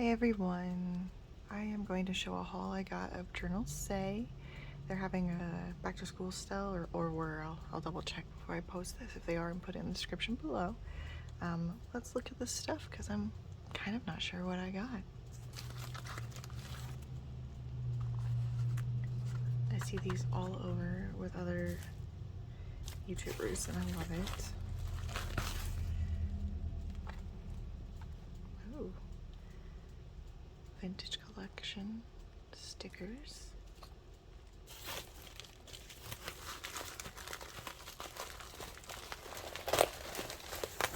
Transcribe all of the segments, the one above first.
Hey everyone, I am going to show a haul I got of Journalsay. They're having a back to school sale or where I'll double check before I post this if they are and put it in the description below. Let's look at this stuff because I'm kind of not sure what I got. I see these all over with other YouTubers and I love it. Ooh. Vintage collection stickers.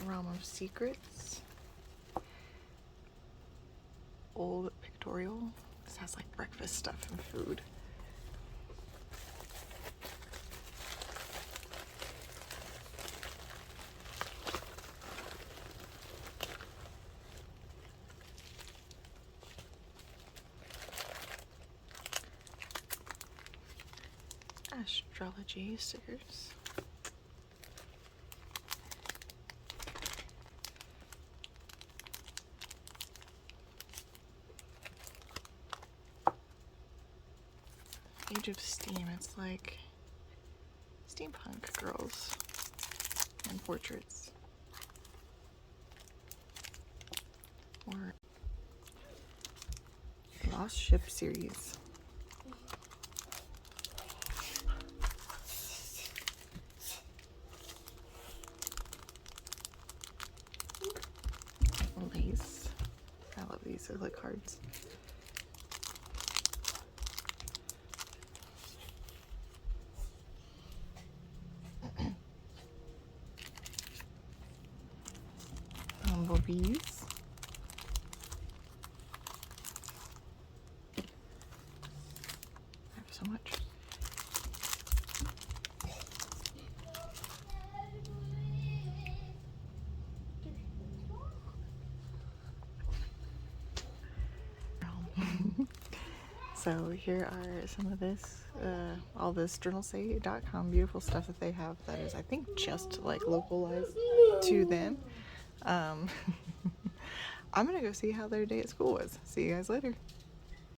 Realm of Secrets. Old pictorial. This has like breakfast stuff and food. Astrology stickers. Age of Steam, it's like steampunk girls and portraits. Or Lost Ship series. Lace. I love these, they're like cards. Bumblebees. I have so much. So here are some of this, all this journalsay.com beautiful stuff that they have that is, I think, just like localized to them. I'm gonna go see how their day at school was. See you guys later.